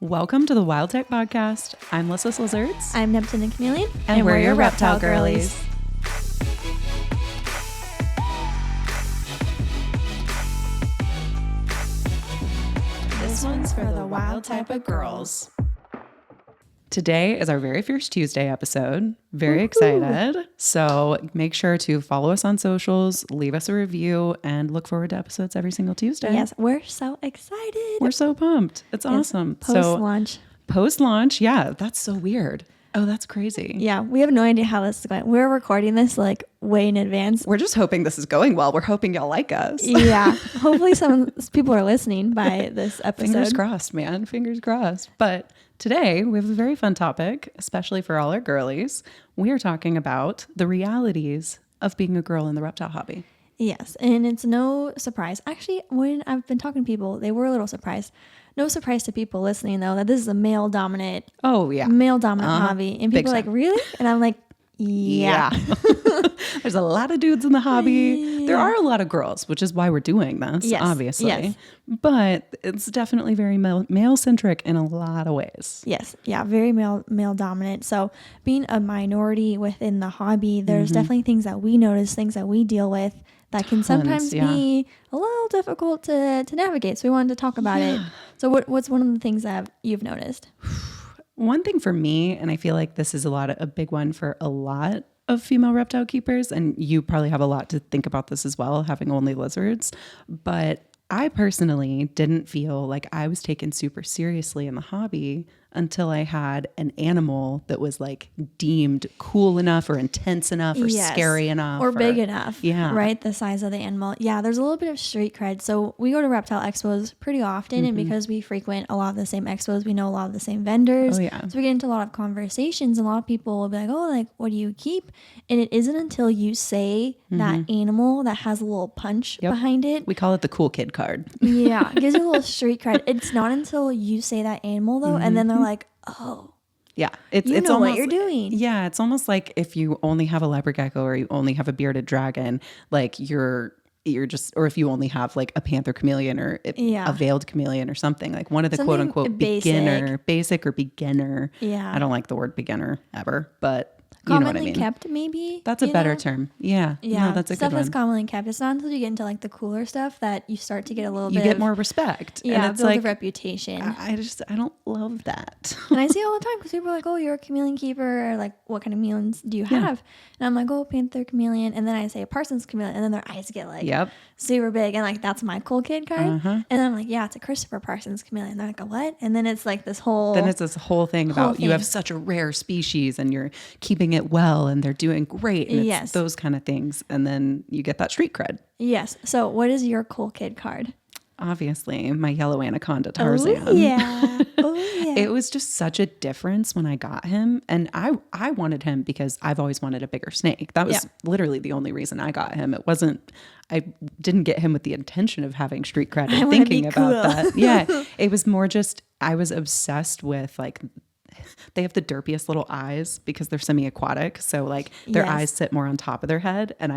Welcome to the Wild Tech Podcast. I'm Lyssa Lizards. I'm Neptune and Chameleon. And we're your reptile girlies. This one's for the wild type of girls. Today is our very first Tuesday episode. Very excited. So make sure to follow us on socials, leave us a review, and look forward to episodes every single Tuesday. Yes, we're so excited. We're so pumped. It's awesome. Post-launch. Post-launch, yeah, that's so weird. Oh, that's crazy. Yeah, we have no idea how this is going. We're recording this like way in advance. We're just hoping this is going well. We're hoping y'all like us. Yeah. Hopefully some people are listening by this episode. Fingers crossed, man. Fingers crossed. But today we have a very fun topic, especially for all our girlies. We are talking about the realities of being a girl in the reptile hobby. Yes, and it's no surprise. Actually, when I've been talking to people, they were a little surprised. No surprise to people listening, though, that this is a male-dominant hobby. And people are like, really? And I'm like, yeah. There's a lot of dudes in the hobby. Yeah. There are a lot of girls, which is why we're doing this, obviously. Yes. But it's definitely very male-centric in a lot of ways. Yes. Yeah, very male-dominant. So being a minority within the hobby, there's definitely things that we notice, things that we deal with that can sometimes be a little difficult to navigate. So we wanted to talk about it. So what's one of the things that you've noticed? One thing for me, and I feel like this is a big one for a lot of female reptile keepers, and you probably have a lot to think about this as well, having only lizards, but I personally didn't feel like I was taken super seriously in the hobby until I had an animal that was like deemed cool enough or intense enough or scary enough. Or big enough. Yeah. Right? The size of the animal. Yeah, there's a little bit of street cred. So we go to reptile expos pretty often. And because we frequent a lot of the same expos, we know a lot of the same vendors. Oh, yeah. So we get into a lot of conversations. And a lot of people will be like, oh, like, what do you keep? And it isn't until you say that animal that has a little punch behind it. We call it the cool kid card. Yeah. It gives you a little street cred. It's not until you say that animal, though. And then they're like, oh, yeah, it's almost what you're doing. Yeah, it's almost like if you only have a leopard gecko or you only have a bearded dragon, like you're just, or if you only have like a panther chameleon or a veiled chameleon or something, like one of the something quote unquote basic or beginner. Yeah, I don't like the word beginner ever, but you know what I mean. Commonly kept, maybe. That's a better term. Yeah. Yeah. No, that's a stuff good one. That's commonly kept. It's not until you get into like the cooler stuff that you start to get a little bit. You get more respect. Yeah. And it's build like a reputation. I don't love that. And I see it all the time because people are like, oh, you're a chameleon keeper. Or like, what kind of chameleons do you have? And I'm like, oh, panther chameleon. And then I say a Parsons chameleon. And then their eyes get like super big. And like, that's my cool kid card. And I'm like, yeah, it's a Christopher Parsons chameleon. And they're like, a what? And then it's like this whole. Then it's this whole thing about you have such a rare species and you're keeping it well and they're doing great. And it's those kind of things. And then you get that street cred. Yes. So what is your cool kid card? Obviously, my yellow anaconda Tarzan. Oh, yeah. Oh, yeah. It was just such a difference when I got him. And I wanted him because I've always wanted a bigger snake. That was literally the only reason I got him. I didn't get him with the intention of having street cred and thinking about that. Yeah. It was more just, I was obsessed with like, they have the derpiest little eyes because they're semi-aquatic. So like their eyes sit more on top of their head and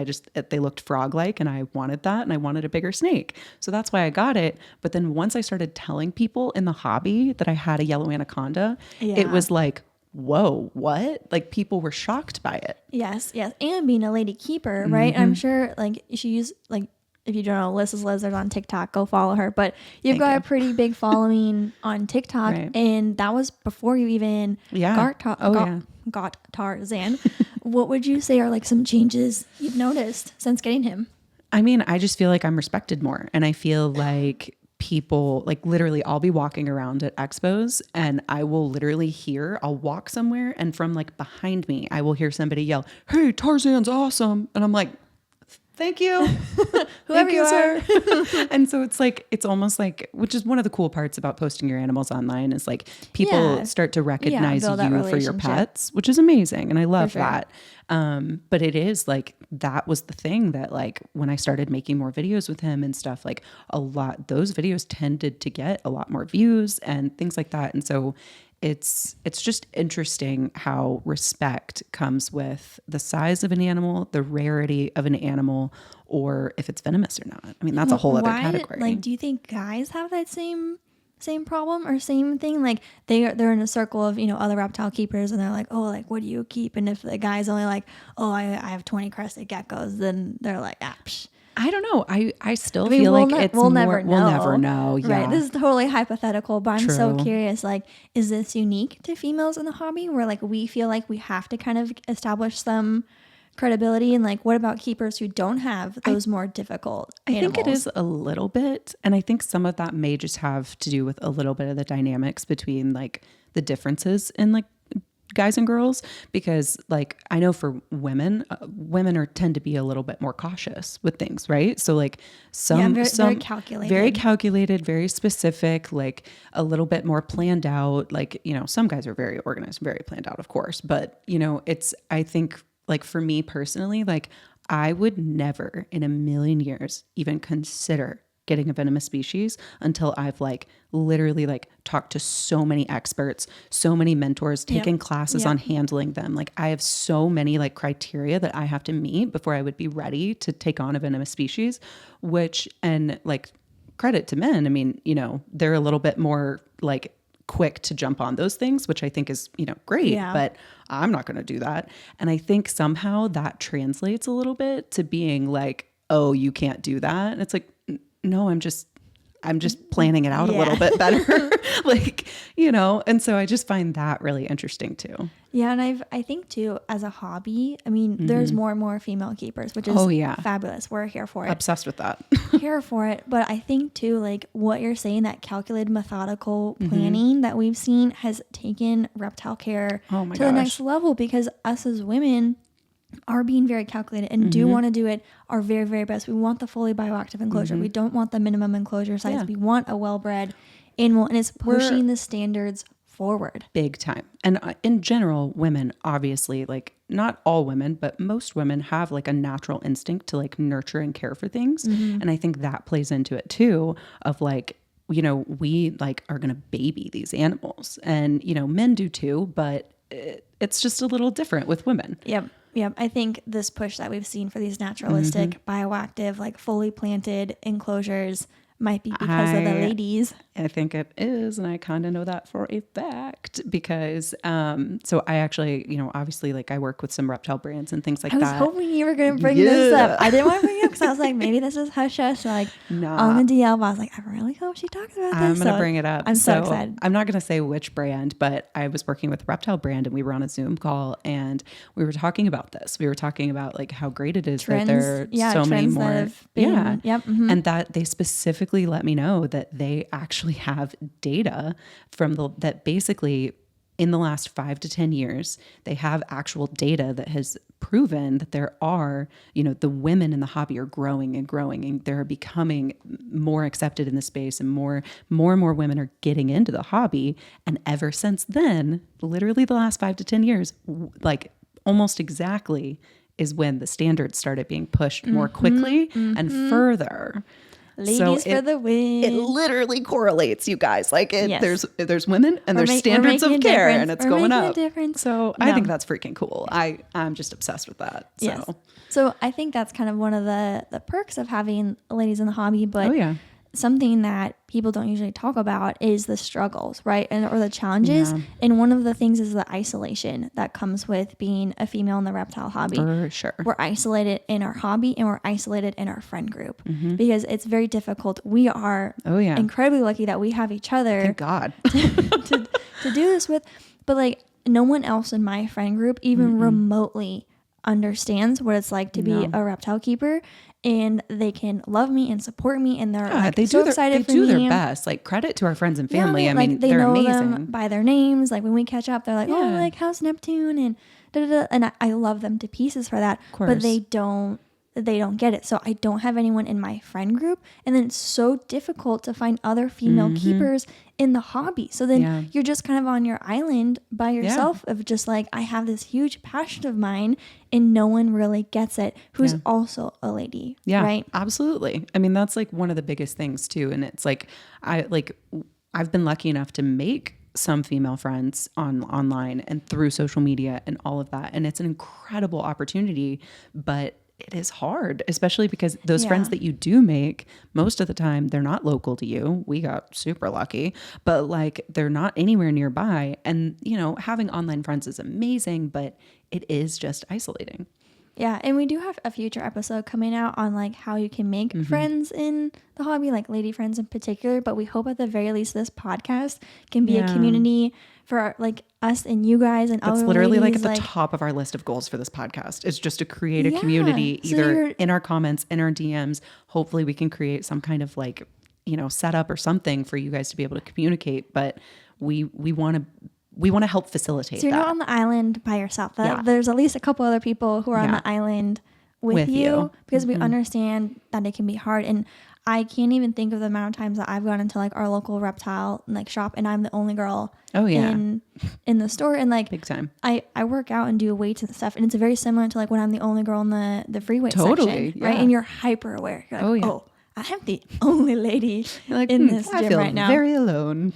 they looked frog-like and I wanted that and I wanted a bigger snake. So that's why I got it. But then once I started telling people in the hobby that I had a yellow anaconda, it was like, whoa, what? Like people were shocked by it. Yes. And being a lady keeper, right? I'm sure like she used like, if you don't know, Lyssa's Lizard on TikTok, go follow her. But you've got a pretty big following on TikTok. Right. And that was before you even got Tarzan. What would you say are like some changes you've noticed since getting him? I mean, I just feel like I'm respected more. And I feel like people, like literally I'll be walking around at expos and I will literally I'll walk somewhere and from like behind me, I will hear somebody yell, "Hey, Tarzan's awesome." And I'm like, thank you. Whoever you are. And so it's almost like, which is one of the cool parts about posting your animals online is like people start to recognize you for your pets, which is amazing. And I love that. But it is like, that was the thing that like, when I started making more videos with him and stuff, like those videos tended to get a lot more views and things like that. And so it's just interesting how respect comes with the size of an animal, the rarity of an animal, or if it's venomous or not. I mean, that's a whole other category. Like, do you think guys have that same same problem or same thing? Like they're in a circle of, other reptile keepers, and they're like, oh, like, what do you keep? And if the guy's only like, oh, I have 20 crested geckos, then they're like, psh. I don't know. I still feel like we'll never know. Yeah. Right. This is totally hypothetical, but I'm so curious, like, is this unique to females in the hobby where like we feel like we have to kind of establish some credibility, and like what about keepers who don't have those more difficult animals? I think it is a little bit, and I think some of that may just have to do with a little bit of the dynamics between like the differences in like guys and girls, because like I know for women tend to be a little bit more cautious with things, right? So like very calculated, very specific, like a little bit more planned out. Like, some guys are very organized, very planned out, of course, but I think like for me personally, like I would never in a million years even consider getting a venomous species until I've like literally like talked to so many experts, so many mentors, taken classes on handling them. Like I have so many like criteria that I have to meet before I would be ready to take on a venomous species, and like credit to men. I mean, they're a little bit more like quick to jump on those things, which I think is, great, but I'm not going to do that. And I think somehow that translates a little bit to being like, oh, you can't do that. And it's like, no, I'm just planning it out a little bit better. Like, and so I just find that really interesting too. Yeah. And I think too, as a hobby, I mean, there's more and more female keepers, which is fabulous. We're here for it. Obsessed with that. Here for it. But I think too, like what you're saying, that calculated, methodical planning that we've seen has taken reptile care to the next level, because us as women are being very calculated and do want to do it our very, very best. We want the fully bioactive enclosure. We don't want the minimum enclosure size. Yeah. We want a well-bred animal, and it's pushing the standards forward. Big time. And in general, women, obviously, like not all women, but most women have like a natural instinct to like nurture and care for things. And I think that plays into it too, of like, we like are going to baby these animals, and, men do too, but it's just a little different with women. Yep. I think this push that we've seen for these naturalistic, bioactive, like fully planted enclosures might be because of the ladies. I think it is. And I kind of know that for a fact because, so I actually, obviously like I work with some reptile brands and things like that. I was hoping you were going to bring this up. I didn't want to bring it up because I was like, maybe this is hush hush. Like on the DL, but I was like, I really hope she talks about this. I'm going to bring it up. I'm so excited. I'm not going to say which brand, but I was working with a reptile brand and we were on a Zoom call and we were talking about this. We were talking about like how great it is that there are so many more. And that they specifically let me know that they actually have data from that basically in the last 5 to 10 years, they have actual data that has proven that there are, the women in the hobby are growing and growing, and they're becoming more accepted in the space, and more and more women are getting into the hobby. And ever since then, literally the last 5 to 10 years, like almost exactly is when the standards started being pushed more quickly and further. Ladies for the win. It literally correlates, you guys. Like there's women and there's standards of care, and it's going up. So I think that's freaking cool. I'm just obsessed with that. So. Yes. So I think that's kind of one of the perks of having ladies in the hobby. But something that people don't usually talk about is the struggles, right? Or the challenges. Yeah. And one of the things is the isolation that comes with being a female in the reptile hobby. For sure. We're isolated in our hobby and we're isolated in our friend group because it's very difficult. We are incredibly lucky that we have each other. Thank God. to do this with. But like no one else in my friend group even remotely understands what it's like to be a reptile keeper. And they can love me and support me, and they're excited for me. They do their best. Like credit to our friends and family. I mean, they're know amazing. Them by their names. Like when we catch up, they're like, "Oh, like how's Neptune?" and da da da. And I love them to pieces for that. Of course. But they don't get it. So I don't have anyone in my friend group, and then it's so difficult to find other female keepers in the hobby. So then you're just kind of on your island by yourself of just like, I have this huge passion of mine and no one really gets it who's also a lady. Yeah, right? Absolutely. I mean, that's like one of the biggest things too. And it's like, I've been lucky enough to make some female friends online and through social media and all of that. And it's an incredible opportunity, but it is hard, especially because those friends that you do make, most of the time, they're not local to you. We got super lucky, but like they're not anywhere nearby. And, you know, having online friends is amazing, but it is just isolating. Yeah, and we do have a future episode coming out on like how you can make friends in the hobby, like lady friends in particular. But we hope at the very least this podcast can be a community for like us and you guys and other That's literally ladies, like at the top of our list of goals for this podcast is just to create a community, either in our comments, in our DMs. Hopefully we can create some kind of like, you know, setup or something for you guys to be able to communicate. But we want to help facilitate that. So you're not on the island by yourself. There's at least a couple other people who are on the island with you. Because we understand that it can be hard. And I can't even think of the amount of times that I've gone into like our local reptile like shop and I'm the only girl in the store. And like big time. I work out and do weights and stuff. And it's very similar to like when I'm the only girl in the free weight section. Right. And you're hyper aware. You're like, oh, I am the only lady in this gym right now. Very alone.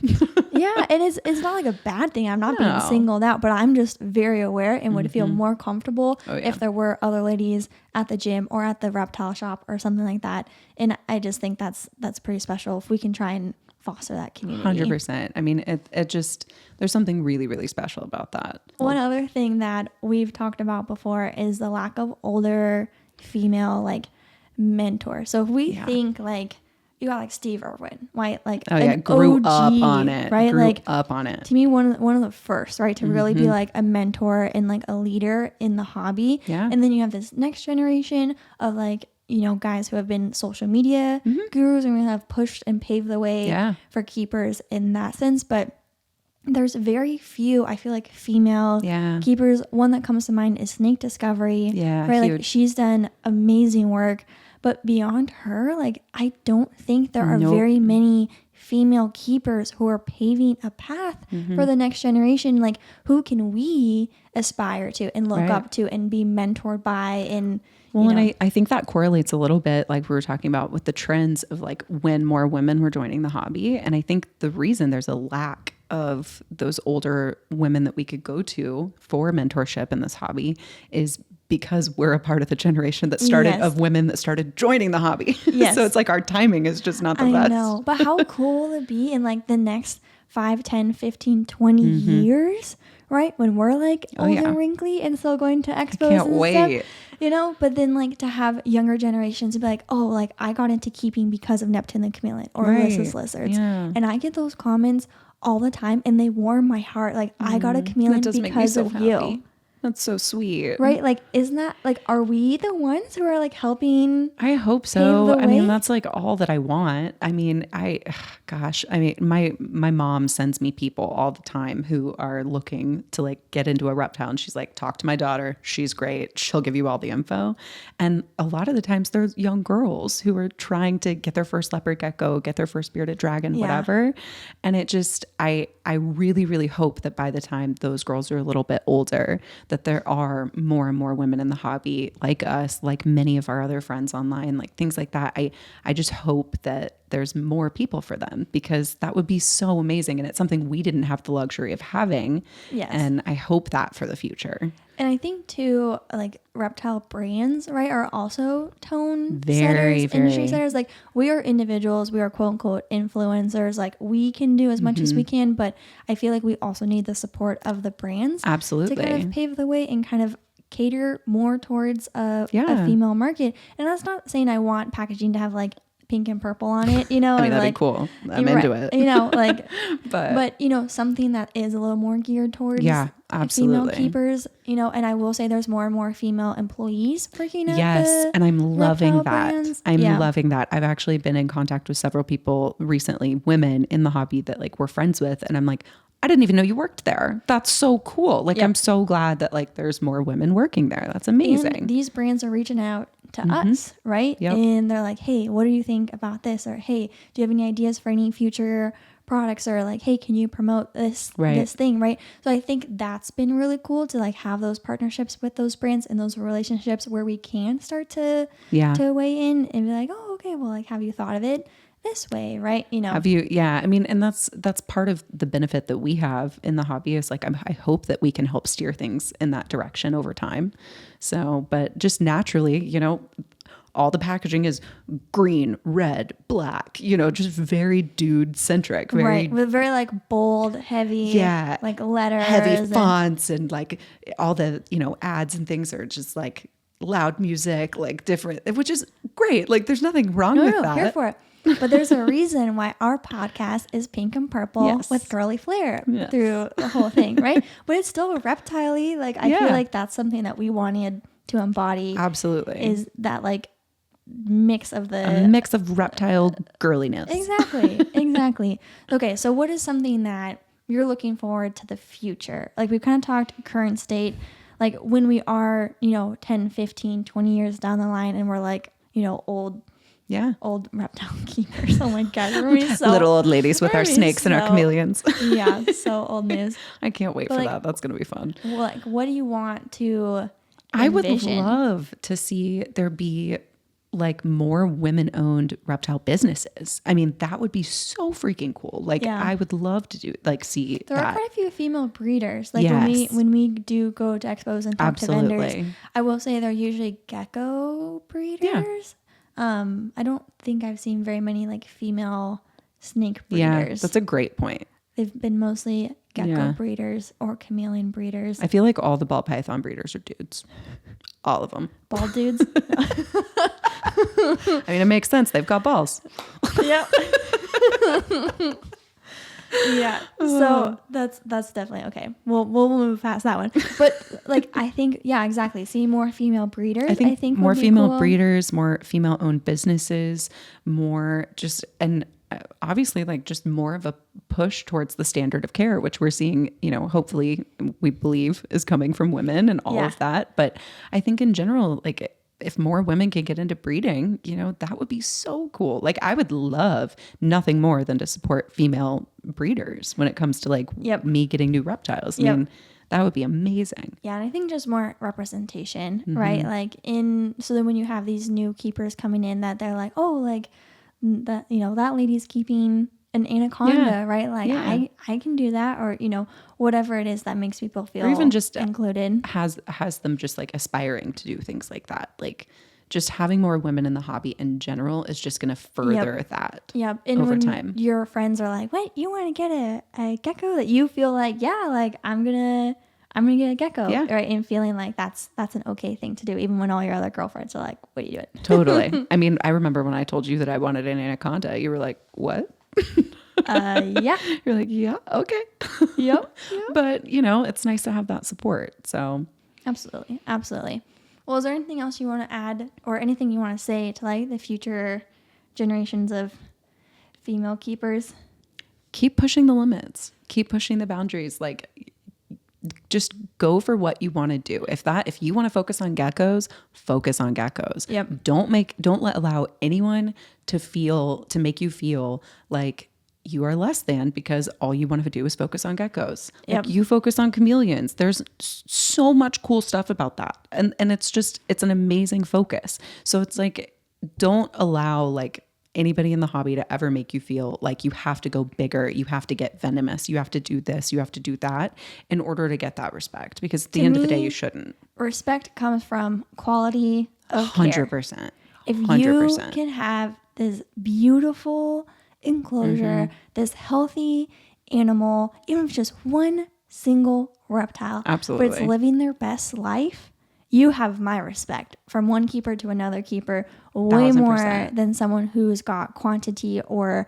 Yeah, and it's not like a bad thing. I'm not being singled out, but I'm just very aware and would feel more comfortable if there were other ladies at the gym or at the reptile shop or something like that. And I just think that's pretty special if we can try and foster that community. 100%. I mean, it just, there's something really, really special about that. One other thing that we've talked about before is the lack of older female like mentor. So if we think like you got like Steve Irwin, right? Like grew OG, up on it, right? Grew like up on it. To me, one of the first, right, to really be like a mentor and like a leader in the hobby. Yeah. And then you have this next generation of like, you know, guys who have been social media gurus and really have pushed and paved the way for keepers in that sense. But there's very few, I feel like, female keepers. One that comes to mind is Snake Discovery. Yeah, right. huge. Like she's done amazing work. But beyond her, like, I don't think there are very many female keepers who are paving a path for the next generation. Like, who can we aspire to and look up to and be mentored by? And and I think that correlates a little bit, like we were talking about, with the trends of like when more women were joining the hobby. And I think the reason there's a lack of those older women that we could go to for mentorship in this hobby is because we're a part of the generation that started of women that started joining the hobby. So it's like our timing is just not the best. I know, but how cool will it be in like the next 5, 10, 15, 20 years, right? When we're like old and wrinkly and still going to expos Can't wait. Stuff, you know? But then like to have younger generations to be like, oh, like I got into keeping because of Neptune the Chameleon or Lyssa's lizards. Yeah. And I get those comments all the time and they warm my heart. Like I got a chameleon because of you. That's so sweet. Right? Like, isn't that like, are we the ones who are like helping? I hope so. I mean, that's like all that I want. I mean, my mom sends me people all the time who are looking to like get into a reptile. And she's like, talk to my daughter. She's great. She'll give you all the info. And a lot of the times there's young girls who are trying to get their first leopard gecko, get their first bearded dragon, whatever. And it just, I really, really hope that by the time those girls are a little bit older, that there are more and more women in the hobby like us, like many of our other friends online, like things like that. I just hope that there's more people for them because that would be so amazing. And it's something we didn't have the luxury of having. Yes. And I hope that for the future. And I think too, like reptile brands, right, are also tone setters, industry setters. Like we are individuals, we are quote unquote influencers. Like we can do as much as we can, but I feel like we also need the support of the brands. Absolutely. To kind of pave the way and kind of cater more towards a female market. And that's not saying I want packaging to have like pink and purple on it, you know. I mean, and that'd like, be cool. I'm into it. You know, like, but you know, something that is a little more geared towards female keepers, you know. And I will say there's more and more female employees working at and I'm loving that. Brands. I'm loving that. I've actually been in contact with several people recently, women in the hobby that like we're friends with, and I'm like, I didn't even know you worked there. That's so cool. Like, I'm so glad that like there's more women working there. That's amazing. And these brands are reaching out to us, right? Yep. And they're like, hey, what do you think about this? Or, hey, do you have any ideas for any future products? Or like, hey, can you promote this thing, right? So I think that's been really cool to like have those partnerships with those brands and those relationships where we can start to weigh in and be like, oh, okay, well, like, have you thought of it this way, right? You know, have you? Yeah. I mean, and that's part of the benefit that we have in the hobby is like, I hope that we can help steer things in that direction over time. So, but just naturally, you know, all the packaging is green, red, black, you know, just very dude centric, right, with very like bold, heavy, like letters, heavy fonts, and like all the, you know, ads and things are just like loud music, like different, which is great. Like there's nothing wrong with that. Here for it. But there's a reason why our podcast is pink and purple with girly flair through the whole thing, right? But it's still reptile-y. Like I feel like that's something that we wanted to embody. Absolutely. Is that like mix of a mix of reptile girliness. Exactly. Okay, so what is something that you're looking forward to the future? Like we've kind of talked current state, like when we are, you know, 10, 15, 20 years down the line and we're like, you know, old reptile keepers. Oh my God. Little old ladies with our snakes and our chameleons. Yeah, so old news. I can't wait for that. That's going to be fun. Well, like, what do you want to envision? I would love to see there be like more women-owned reptile businesses. I mean, that would be so freaking cool. Like I would love to see there that. Are quite a few female breeders. Like when we do go to expos and talk to vendors, I will say they're usually gecko breeders. I don't think I've seen very many like female snake breeders. Yeah, that's a great point. They've been mostly gecko breeders or chameleon breeders. I feel like all the ball python breeders are dudes. All of them. Bald dudes. I mean, it makes sense. They've got balls. Yep. Yeah. So that's definitely okay. We'll move past that one. But like I think exactly. See more female breeders. I think more female breeders, more female owned businesses, more just and obviously like just more of a push towards the standard of care, which we're seeing, you know, hopefully we believe is coming from women and all of that. But I think in general, like if more women can get into breeding, you know, that would be so cool. Like I would love nothing more than to support female breeders when it comes to like me getting new reptiles. I mean, that would be amazing. Yeah. And I think just more representation, right? Like so then when you have these new keepers coming in that they're like, oh, like that, you know, that lady's keeping an anaconda, right? Like I can do that, or, you know, whatever it is that makes people feel or even just included, has them just like aspiring to do things like that. Like just having more women in the hobby in general is just going to further that and over when time. Your friends are like, what, you want to get a gecko, that you feel like, like I'm gonna get a gecko, right? And feeling like that's an okay thing to do, even when all your other girlfriends are like, what are you doing? Totally. I mean, I remember when I told you that I wanted an anaconda, you were like, what? You're like, yeah, okay. Yep. But you know, it's nice to have that support. So absolutely. Well, is there anything else you want to add or anything you want to say to like the future generations of female keepers? Keep pushing the limits, keep pushing the boundaries. Like just go for what you want to do. If you want to focus on geckos, focus on geckos. Yep. Don't allow anyone to make you feel like you are less than because all you want to do is focus on geckos. Yep. Like you focus on chameleons. There's so much cool stuff about that. And it's an amazing focus. So it's like, don't allow like anybody in the hobby to ever make you feel like you have to go bigger, you have to get venomous, you have to do this, you have to do that in order to get that respect. Because at the end of the day, you shouldn't. Respect comes from quality of 100%. Care. If you can have this beautiful enclosure, this healthy animal, even if it's just one single reptile, absolutely, but it's living their best life, you have my respect. From one keeper to another keeper, way 1000%. more than someone who's got quantity or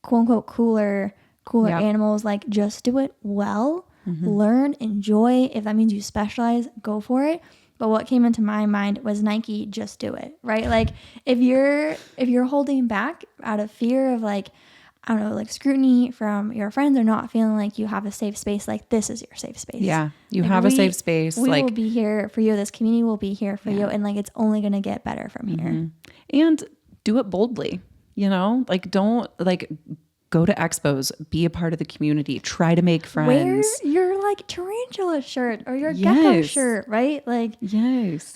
quote unquote cooler animals. Like just do it well, learn, enjoy. If that means you specialize, go for it. But what came into my mind was Nike, just do it, right? Like if you're holding back out of fear of like, I don't know, like scrutiny from your friends or not feeling like you have a safe space, like this is your safe space. Yeah, you have a safe space. We will be here for you. This community will be here for you. And like, it's only going to get better from here. And do it boldly, you know, like don't like go to expos, be a part of the community, try to make friends. Wear your like tarantula shirt or your gecko shirt, right? Like,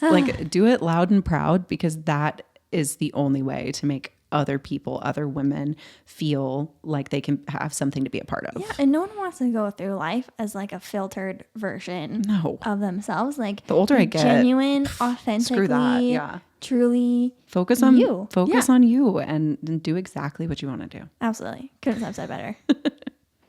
like do it loud and proud, because that is the only way to make other people, other women feel like they can have something to be a part of. Yeah, and no one wants to go through life as like a filtered version of themselves. Like the older I get, genuine, authentically, screw that. Yeah. Truly focus on you. Focus on you and do exactly what you want to do. Absolutely. Couldn't have said better.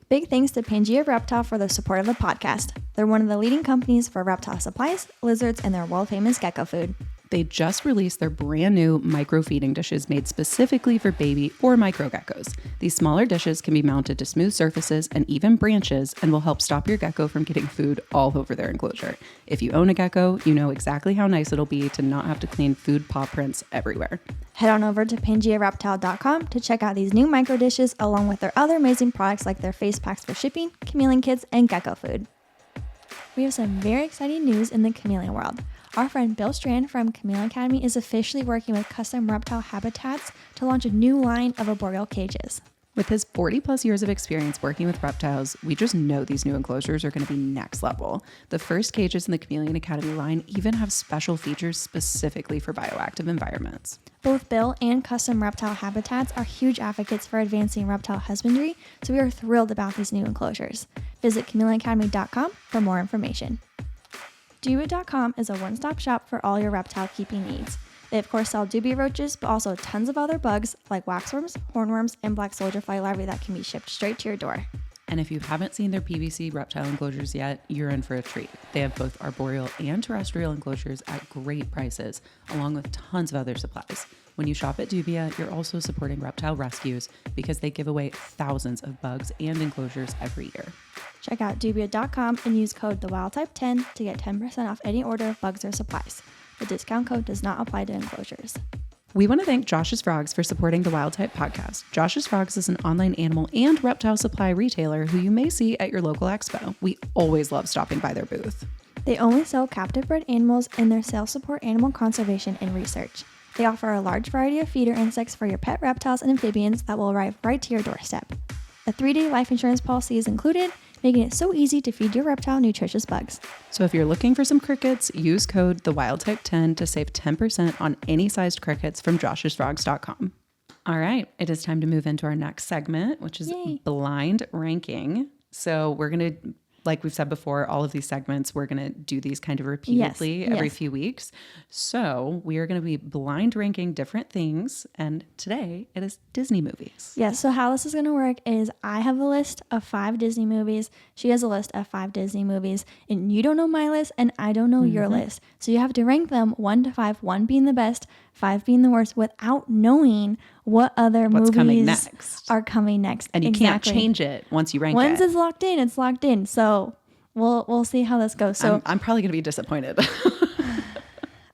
Big thanks to Pangea Reptile for the support of the podcast. They're one of the leading companies for reptile supplies, lizards, and their world-famous gecko food. They just released their brand new micro feeding dishes made specifically for baby or micro geckos. These smaller dishes can be mounted to smooth surfaces and even branches and will help stop your gecko from getting food all over their enclosure. If you own a gecko, you know exactly how nice it'll be to not have to clean food paw prints everywhere. Head on over to PangeaReptile.com to check out these new micro dishes along with their other amazing products like their face packs for shipping, chameleon kits, and gecko food. We have some very exciting news in the chameleon world. Our friend Bill Strand from Chameleon Academy is officially working with custom reptile habitats to launch a new line of arboreal cages. With his 40 plus years of experience working with reptiles, we just know these new enclosures are going to be next level. The first cages in the Chameleon Academy line even have special features specifically for bioactive environments. Both Bill and Custom Reptile Habitats are huge advocates for advancing reptile husbandry, so we are thrilled about these new enclosures. Visit ChameleonAcademy.com for more information. Dubia.com is a one-stop shop for all your reptile keeping needs. They of course sell dubia roaches, but also tons of other bugs like waxworms, hornworms, and black soldier fly larvae that can be shipped straight to your door. And if you haven't seen their PVC reptile enclosures yet, you're in for a treat. They have both arboreal and terrestrial enclosures at great prices, along with tons of other supplies. When you shop at Dubia, you're also supporting reptile rescues because they give away thousands of bugs and enclosures every year. Check out Dubia.com and use code THEWildType10 to get 10% off any order of bugs or supplies. The discount code does not apply to enclosures. We want to thank Josh's Frogs for supporting the Wild Type podcast. Josh's Frogs is an online animal and reptile supply retailer who you may see at your local expo. We always love stopping by their booth. They only sell captive bred animals and their sales support animal conservation and research. They offer a large variety of feeder insects for your pet reptiles and amphibians that will arrive right to your doorstep. A 3-day life insurance policy is included, making it so easy to feed your reptile nutritious bugs. So if you're looking for some crickets, use code THEWildType10 to save 10% on any sized crickets from joshsfrogs.com. All right, it is time to move into our next segment, which is blind ranking. So we're going to, like we've said before, all of these segments, we're going to do these kind of repeatedly every few weeks. So we are going to be blind ranking different things. And today it is Disney movies. Yes. So how this is going to work is I have a list of 5 Disney movies. She has a list of 5 Disney movies. And you don't know my list and I don't know your list. So you have to rank them 1 to 5, 1 being the best, 5 being the worst, without knowing what other movies are coming next. And you can't change it once you rank it. Once it's locked in, it's locked in. So we'll see how this goes. So I'm probably going to be disappointed.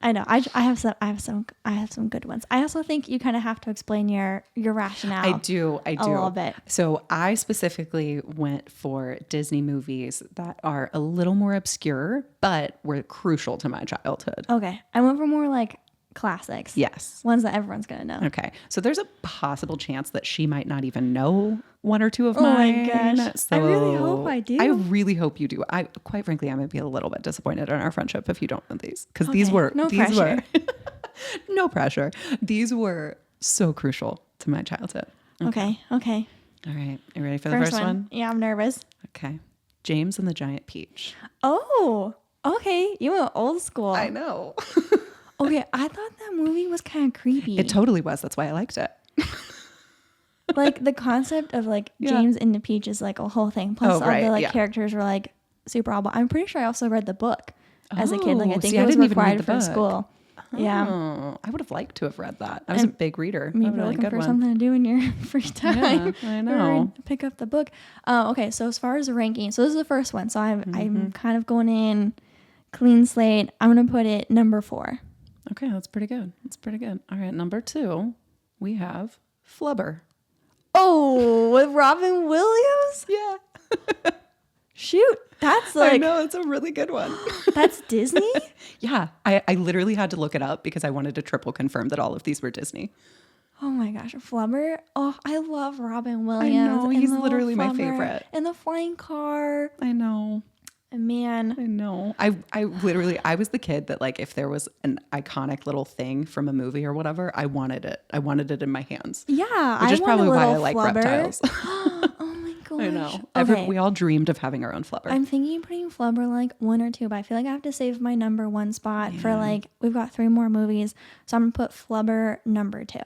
I know. I have some good ones. I also think you kind of have to explain your rationale. I do a little bit. So I specifically went for Disney movies that are a little more obscure, but were crucial to my childhood. Okay. I went for more like classics. Yes. Ones that everyone's going to know. Okay. So there's a possible chance that she might not even know 1 or 2 of mine. Oh my gosh. So I really hope I do. I really hope you do. Quite frankly, I'm going to be a little bit disappointed in our friendship if you don't know these. Because these were no pressure. These were so crucial to my childhood. Okay. All right. You ready for the first one? Yeah, I'm nervous. Okay. James and the Giant Peach. Oh, okay. You went old school. I know. Okay, I thought that movie was kind of creepy. It totally was. That's why I liked it. Like the concept of like James and the Peach is like a whole thing. Plus all the characters were like super awful. I'm pretty sure I also read the book as a kid. Like I think it was required for school. Oh, yeah. I would have liked to have read that. I was a big reader. Maybe you're looking for something to do in your free time. Yeah, I know. Pick up the book. Okay, so as far as the ranking, so this is the first one. So I'm kind of going in clean slate. I'm going to put it number 4. Okay, that's pretty good. All right, number 2, we have Flubber. Oh, with Robin Williams? Yeah. Shoot, that's like... I know, it's a really good one. That's Disney? Yeah, I literally had to look it up because I wanted to triple confirm that all of these were Disney. Oh my gosh, Flubber. Oh, I love Robin Williams. I know, he's literally my favorite. And the flying car. I know. Man. I know. I literally, I was the kid that like, if there was an iconic little thing from a movie or whatever, I wanted it. I wanted it in my hands. Yeah. Which is probably why I like flubber. reptiles. Oh my gosh. I know. Okay. We all dreamed of having our own flubber. I'm thinking of putting flubber like 1 or 2, but I feel like I have to save my number 1 spot for like, we've got 3 more movies. So I'm going to put flubber number 2.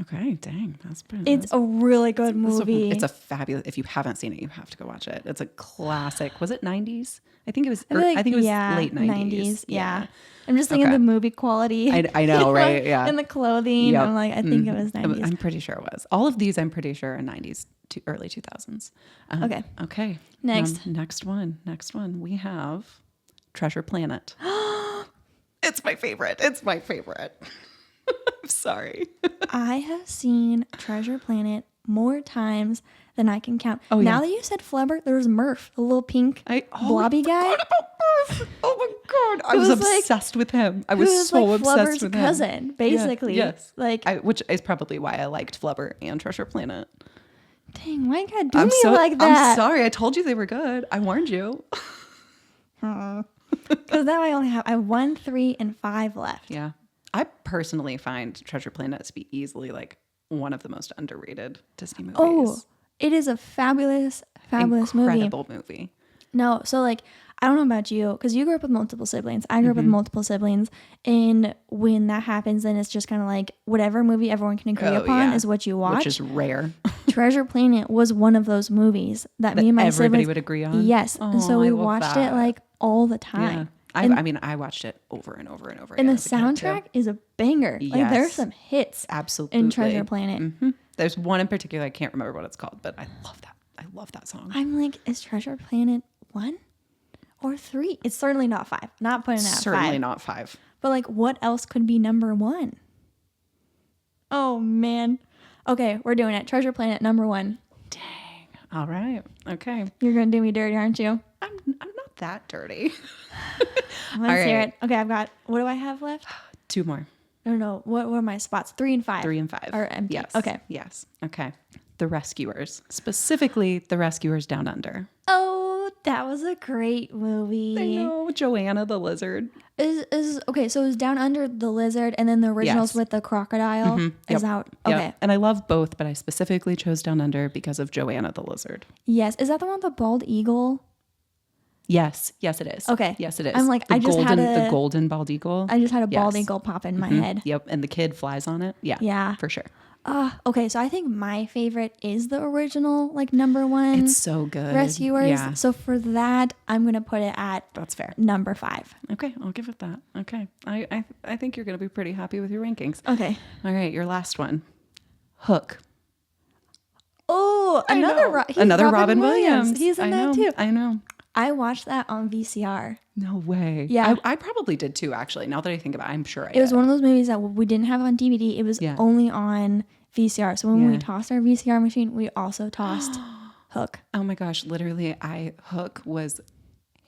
Okay, dang, that's pretty. It's a really good movie. It's a fabulous. If you haven't seen it, you have to go watch it. It's a classic. Was it 90s? I think it was. I think it was late 90s. Yeah. I'm just thinking the movie quality. I know, right? Yeah. And the clothing. Yep. I'm like, I think it was 90s. I'm pretty sure it was. All of these, I'm pretty sure, are 90s to early 2000s. Okay. Next. Next one. We have Treasure Planet. It's my favorite. I'm sorry. I have seen Treasure Planet more times than I can count. Oh, now that you said flubber, there was Murph, the little pink blobby guy. I forgot about Murph. Oh my god, I was obsessed with him. I was so like obsessed Flubber's with him. cousin, basically. Yeah, yes, like which is probably why I liked Flubber and Treasure Planet. Dang, why you gotta do me like that? I'm sorry. I told you they were good. I warned you. Because now I have 1, 3, and 5 left. Yeah. I personally find Treasure Planet to be easily like one of the most underrated Disney movies. Oh, it is a fabulous incredible movie. No, so like, I don't know about you, because you grew up with multiple siblings. I grew up with multiple siblings. And when that happens, then it's just kind of like whatever movie everyone can agree upon is what you watch. Which is rare. Treasure Planet was one of those movies that me and my everybody siblings would agree on. Yes. Oh, so we I love watched that. it like all the time. Yeah. I mean, I watched it over and over and over And again. the soundtrack is a banger. Yes. Like there's some hits absolutely in Treasure Planet. Mm-hmm. There's one in particular, I can't remember what it's called, but I love that. I love that song. I'm like, is Treasure Planet 1 or 3? It's certainly not 5. Not putting it at 5. Certainly not 5. But like, what else could be number 1? Oh man. Okay, we're doing it. Treasure Planet number 1. Dang. All right. Okay. You're gonna do me dirty, aren't you? I'm not that dirty. Let's hear it. Okay, I've got. What do I have left? 2 more. No. What were my spots? 3 and 5. 3 and 5 are empty. Yes. Okay. Yes. Okay. The Rescuers, specifically The Rescuers Down Under. Oh, that was a great movie. I know, Joanna the lizard. Is okay. So it was Down Under, the lizard, and then the originals with the crocodile is out. Okay. Yep. And I love both, but I specifically chose Down Under because of Joanna the lizard. Yes. Is that the one with the bald eagle? Yes. Yes, it is. Okay. Yes, it is. I'm like, the golden bald eagle. I just had a bald eagle pop in my head. Yep. And the kid flies on it. Yeah. Yeah. For sure. Okay, so I think my favorite is the original, like number 1. It's so good. Rescuers. Yeah. So for that, I'm gonna put it at that's fair. Number 5. Okay, I'll give it that. Okay, I think you're gonna be pretty happy with your rankings. Okay. All right, your last one, Hook. Oh, another Robin Williams. He's in that too. I know. I watched that on VCR. No way. Yeah. I probably did too, actually. Now that I think about it, I'm sure I did. It was one of those movies that we didn't have on DVD. It was only on VCR. So when we tossed our VCR machine, we also tossed Hook. Oh my gosh. Literally, Hook was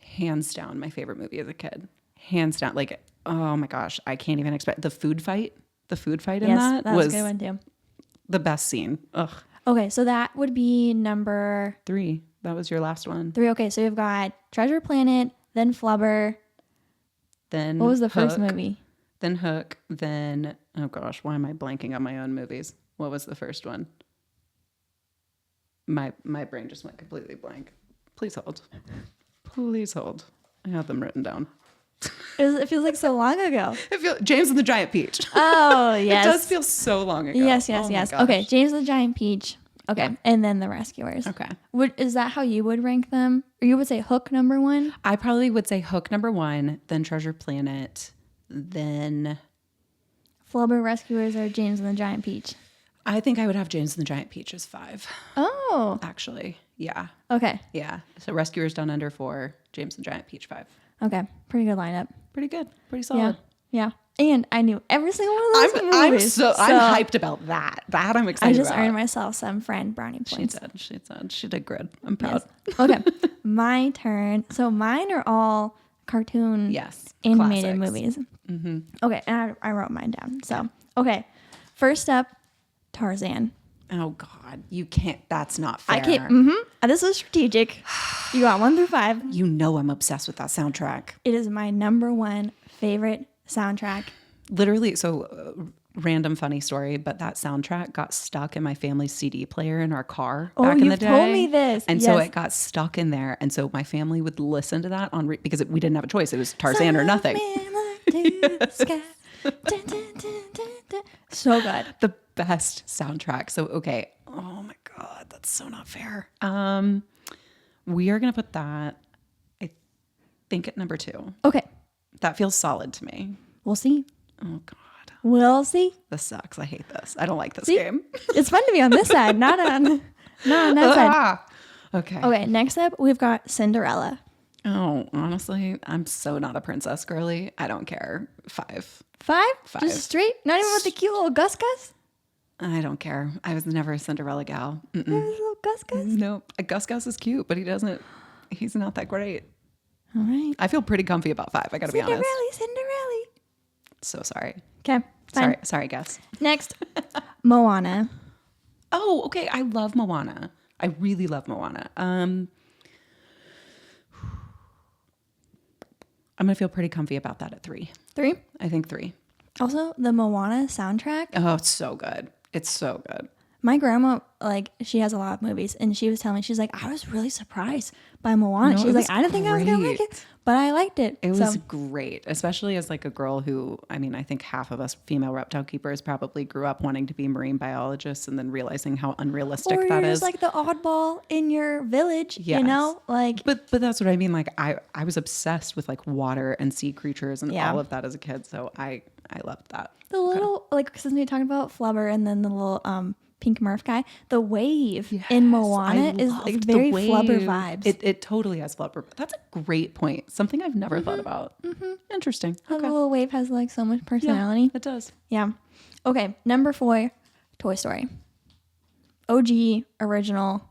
hands down my favorite movie as a kid. Hands down. Like, oh my gosh. I can't even expect the food fight. The food fight in that was a good one too. The best scene. Ugh. Okay. So that would be number 3. That was your last one. 3. Okay. So you've got Treasure Planet, then Flubber. Then what was the Hook, first movie? Then Hook. Then, oh gosh, why am I blanking on my own movies? What was the first one? My brain just went completely blank. Please hold. Please hold. I have them written down. It feels like so long ago. James and the Giant Peach. Oh, yes. It does feel so long ago. Yes. Oh Okay, James and the Giant Peach. Okay, and then The Rescuers. Okay. Is that how you would rank them? Or you would say Hook number 1? I probably would say Hook number 1, then Treasure Planet, then Flubber, Rescuers, or James and the Giant Peach? I think I would have James and the Giant Peach as 5. Oh. Actually, yeah. Okay. Yeah. So Rescuers Down Under 4, James and the Giant Peach 5. Okay. Pretty good lineup. Pretty good. Pretty solid. Yeah. And I knew every single one of those movies. I'm hyped about that. That I'm excited about. I just earned myself some friend brownie points. She did good. I'm proud. Yes. Okay. My turn. So mine are all cartoon animated movies. Mm-hmm. Okay. And I wrote mine down. So, okay. First up, Tarzan. Oh God, you can't. That's not fair. I can't. This was strategic. You got 1 through 5. You know I'm obsessed with that soundtrack. It is my number 1 favorite soundtrack. Literally, so random funny story, but that soundtrack got stuck in my family's CD player in our car back in the day. Oh, you told me this. And so it got stuck in there. And so my family would listen to that on because we didn't have a choice. It was Tarzan or nothing. So good. The best soundtrack. So, okay. Oh my God, that's so not fair. We are going to put that, I think, at number 2. Okay. That feels solid to me. We'll see. Oh God. We'll see. This sucks. I hate this. I don't like this game. It's fun to be on this side, not on that side. Okay. Okay, next up, we've got Cinderella. Oh, honestly, I'm so not a princess girly. I don't care. 5. 5? 5. Just straight? Not even with the cute little Gus Gus? I don't care. I was never a Cinderella gal. There's a little Gus Gus? Nope. Gus Gus is cute, but he's not that great. All right. I feel pretty comfy about 5. I got to be honest. Cinderella. So sorry. Okay. Fine. Sorry, Gus. Next, Moana. Oh, okay. I love Moana. I really love Moana. I'm going to feel pretty comfy about that at 3. 3? I think 3. Also, the Moana soundtrack. Oh, it's so good. It's so good. My grandma, like, she has a lot of movies, and she was telling me, she's like, I was really surprised by Moana. No, she was like, I didn't think I was going to like it, but I liked it. It was great, especially as like a girl who, I mean, I think half of us female reptile keepers probably grew up wanting to be marine biologists and then realizing how unrealistic that is. Like the oddball in your village, yes. You know? Like, but that's what I mean. Like I was obsessed with like water and sea creatures and all of that as a kid. So I loved that. The little, like, since we talked about Flubber and then the little, Pink Murph guy, the wave in Moana is like very Flubber vibes. It totally has Flubber. That's a great point. Something I've never thought about. Interesting. The little wave has like so much personality. Yeah, it does. Yeah. Okay. Number 4, Toy Story. OG original.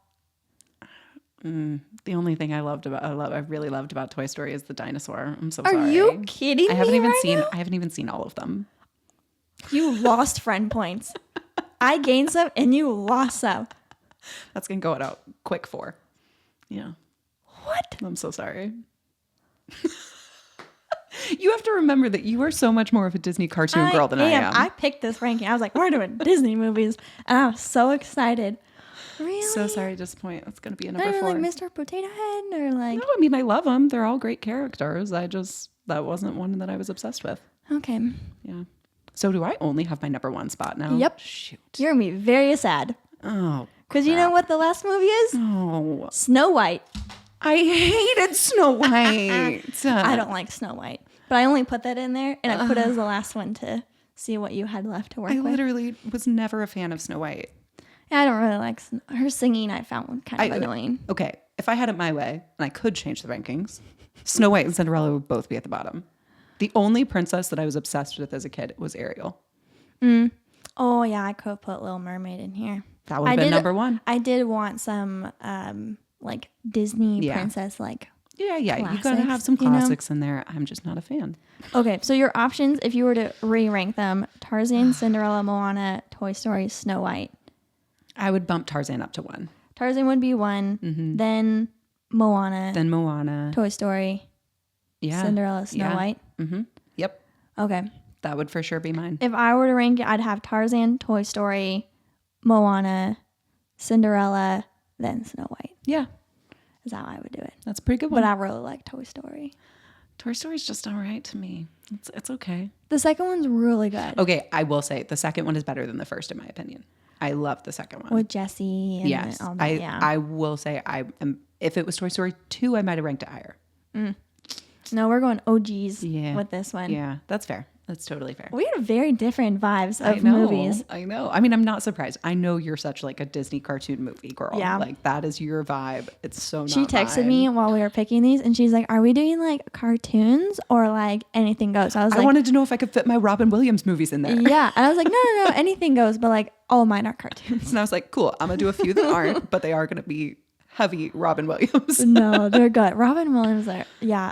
The only thing I really loved about Toy Story is the dinosaur. I'm so sorry. Are you kidding me? I haven't even seen all of them. You lost friend points. I gained some and you lost some. That's going to go out quick 4. Yeah. What? I'm so sorry. You have to remember that you are so much more of a Disney cartoon girl than I am. I picked this ranking. I was like, we're doing Disney movies. And I was so excited. Really? So sorry to disappoint. It's going to be a number 4. Like Mr. Potato Head or like... No, I mean, I love them. They're all great characters. That wasn't one that I was obsessed with. Okay. Yeah. So do I only have my number 1 spot now? Yep. Shoot. You're going to be very sad. Oh, because you know what the last movie is? Oh. Snow White. I hated Snow White. I don't like Snow White. But I only put that in there, and I put it as the last one to see what you had left to work with. I literally was never a fan of Snow White. Yeah, I don't really like her singing. I found kind of annoying. Okay, if I had it my way, and I could change the rankings, Snow White and Cinderella would both be at the bottom. The only princess that I was obsessed with as a kid was Ariel. Oh, yeah, I could have put Little Mermaid in here. That would have been number 1. I did want some like Disney princess like Yeah, you gotta have some classics in there. I'm just not a fan. Okay, so your options, if you were to re-rank them, Tarzan, Cinderella, Moana, Toy Story, Snow White. I would bump Tarzan up to 1. Tarzan would be 1, then Moana. Toy Story. Yeah. Cinderella, Snow White. Mm-hmm. Yep. Okay. That would for sure be mine. If I were to rank it, I'd have Tarzan, Toy Story, Moana, Cinderella, then Snow White. Yeah. Is how I would do it. That's a pretty good one. But I really like Toy Story. Toy Story's just all right to me. It's okay. The second one's really good. Okay, I will say the second one is better than the first in my opinion. I love the second one. With Jessie and all that. I will say if it was Toy Story 2, I might have ranked it higher. No, we're going OGs with this one. Yeah, that's fair. That's totally fair. We have very different vibes of movies. I know. I mean, I'm not surprised. I know you're such like a Disney cartoon movie girl. Yeah. Like that is your vibe. It's so not She texted mine. me while we were picking these and she's like, are we doing like cartoons or like anything goes? I wanted to know if I could fit my Robin Williams movies in there. Yeah. And I was like, no, anything goes. But like all mine are cartoons. And I was like, cool. I'm going to do a few that aren't, but they are going to be heavy Robin Williams. No, they're good. Robin Williams are,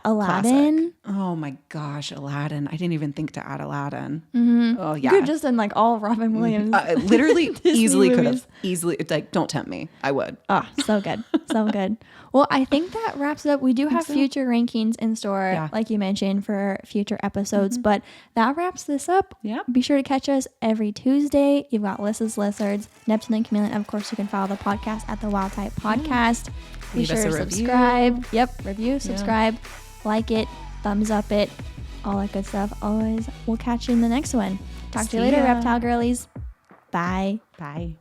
Aladdin. Classic. Oh my gosh, Aladdin. I didn't even think to add Aladdin. Mm-hmm. Oh yeah. You could just in like all Robin Williams. Literally easily could movies. have. Easily, like, don't tempt me. I would. Oh, so good. So good. Well, I think that wraps it up. We do have future rankings in store, like you mentioned, for future episodes, but that wraps this up. Yeah. Be sure to catch us every Tuesday. You've got Lyssa's Lizards, Neptune and Chameleon. Of course, you can follow the podcast at the Wild Type Podcast. Be Leave sure us a to review. subscribe. Yep. Review, subscribe, like it, thumbs up it, all that good stuff. Always. We'll catch you in the next one. Talk to you later, reptile girlies. Bye. Bye.